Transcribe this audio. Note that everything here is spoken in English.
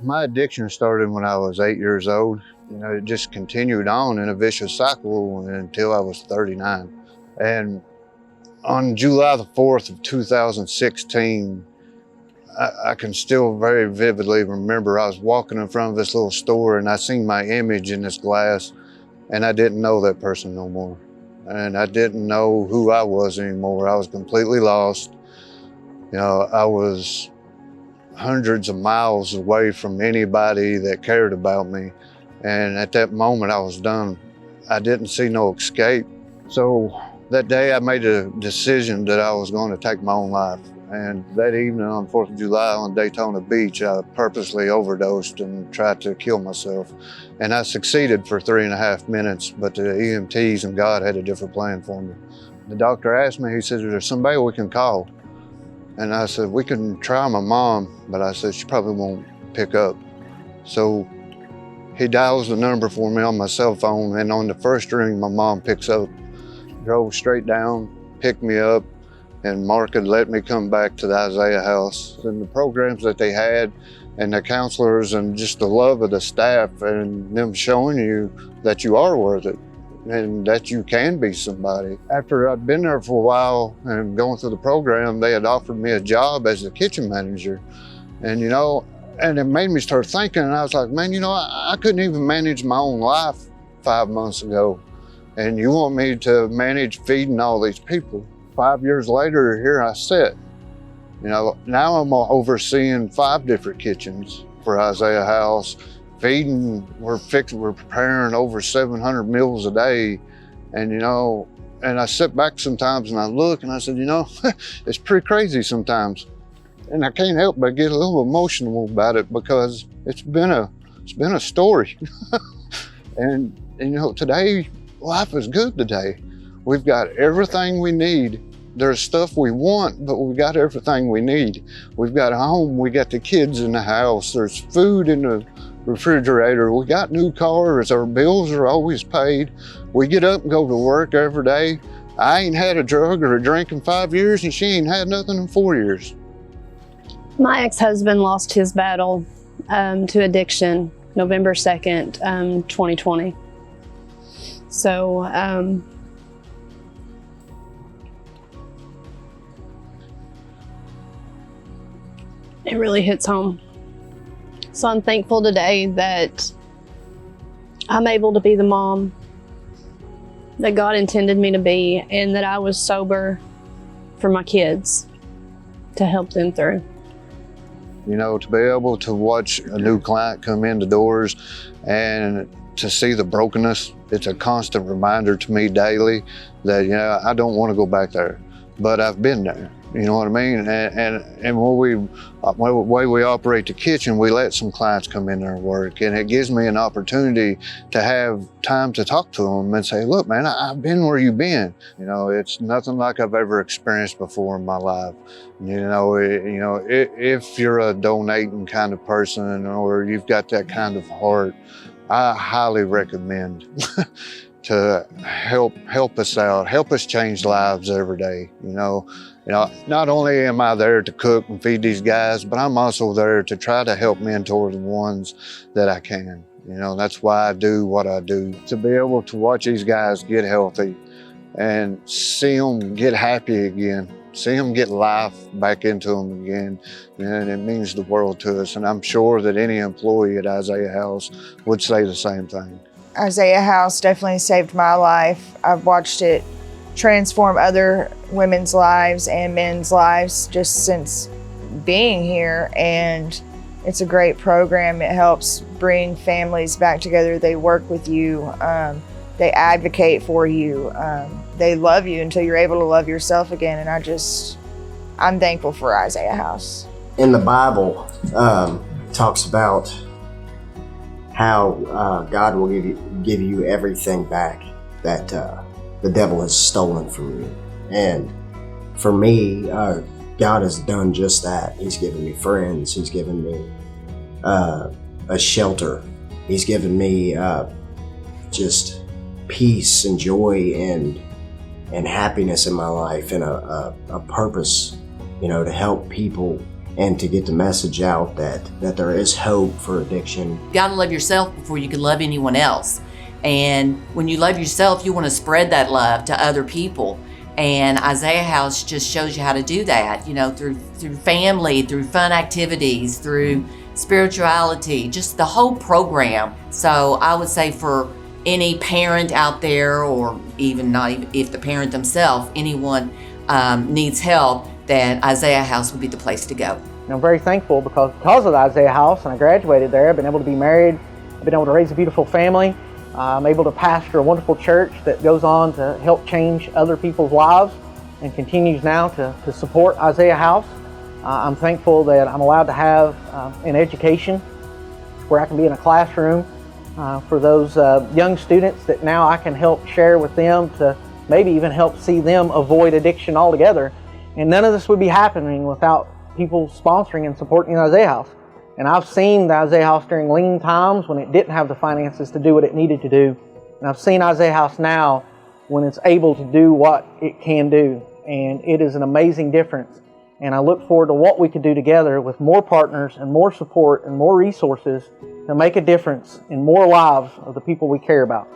My addiction started when I was 8 years old. It just continued on in a vicious cycle until I was 39. And on July the 4th of 2016, I can still very vividly remember I was walking in front of this little store and I seen my image in this glass, and I didn't know that person no more. And I didn't know who I was anymore. I was completely lost. I was hundreds of miles away from anybody that cared about me. And at that moment I was done. I didn't see no escape. So that day I made a decision that I was going to take my own life. And that evening on 4th of July on Daytona Beach, I purposely overdosed and tried to kill myself. And I succeeded for 3.5 minutes, but the EMTs and God had a different plan for me. The doctor asked me, he said, "Is there somebody we can call?" And I said, "We can try my mom," but I said, "She probably won't pick up." So he dials the number for me on my cell phone, and on the first ring, my mom picks up, drove straight down, picked me up, and Mark had let me come back to the Isaiah house. And the programs that they had and the counselors and just the love of the staff and them showing you that you are worth it and that you can be somebody. After I'd been there for a while and going through the program, they had offered me a job as the kitchen manager. And and it made me start thinking, and I was like, man, I couldn't even manage my own life 5 months ago. And you want me to manage feeding all these people? 5 years later, here I sit. Now I'm overseeing 5 different kitchens for Isaiah House, feeding, we're preparing over 700 meals a day. And and I sit back sometimes and I look and I said, it's pretty crazy sometimes. And I can't help but get a little emotional about it because it's been a story. And today, life is good today. We've got everything we need. There's stuff we want, but we've got everything we need. We've got a home, we got the kids in the house, there's food in the refrigerator, we got new cars, our bills are always paid. We get up and go to work every day. I ain't had a drug or a drink in 5 years, and she ain't had nothing in 4 years. My ex-husband lost his battle to addiction November 2nd, 2020. So it really hits home. So I'm thankful today that I'm able to be the mom that God intended me to be, and that I was sober for my kids to help them through. To be able to watch a new client come in the doors and to see the brokenness, it's a constant reminder to me daily that, I don't want to go back there, but I've been there. You know what I mean? And when the way we operate the kitchen, we let some clients come in there and work, and it gives me an opportunity to have time to talk to them and say, look, man, I've been where you've been. It's nothing like I've ever experienced before in my life. If you're a donating kind of person or you've got that kind of heart, I highly recommend to help us out, help us change lives every day. Not only am I there to cook and feed these guys, but I'm also there to try to help mentor the ones that I can. That's why I do what I do. To be able to watch these guys get healthy and see them get happy again, see them get life back into them again, and it means the world to us. And I'm sure that any employee at Isaiah House would say the same thing. Isaiah House definitely saved my life. I've watched it transform other women's lives and men's lives just since being here, and it's a great program. It helps bring families back together. They work with you, they advocate for you, they love you until you're able to love yourself again, and I'm thankful for Isaiah House. In the Bible, talks about how God will give you everything back that the devil has stolen from you. And for me, God has done just that. He's given me friends. He's given me a shelter. He's given me just peace and joy and happiness in my life, and a purpose, to help people and to get the message out that there is hope for addiction. You gotta love yourself before you can love anyone else. And when you love yourself, you want to spread that love to other people. And Isaiah House just shows you how to do that, you know, through family, through fun activities, through spirituality, just the whole program. So I would say for any parent out there, or even not even if the parent themselves, anyone needs help, that Isaiah House would be the place to go. And I'm very thankful because of the Isaiah House, and I graduated there. I've been able to be married. I've been able to raise a beautiful family. I'm able to pastor a wonderful church that goes on to help change other people's lives and continues now to support Isaiah House. I'm thankful that I'm allowed to have an education where I can be in a classroom for those young students that now I can help share with them to maybe even help see them avoid addiction altogether. And none of this would be happening without people sponsoring and supporting the Isaiah House. And I've seen the Isaiah House during lean times when it didn't have the finances to do what it needed to do. And I've seen Isaiah House now when it's able to do what it can do. And it is an amazing difference. And I look forward to what we could do together with more partners and more support and more resources to make a difference in more lives of the people we care about.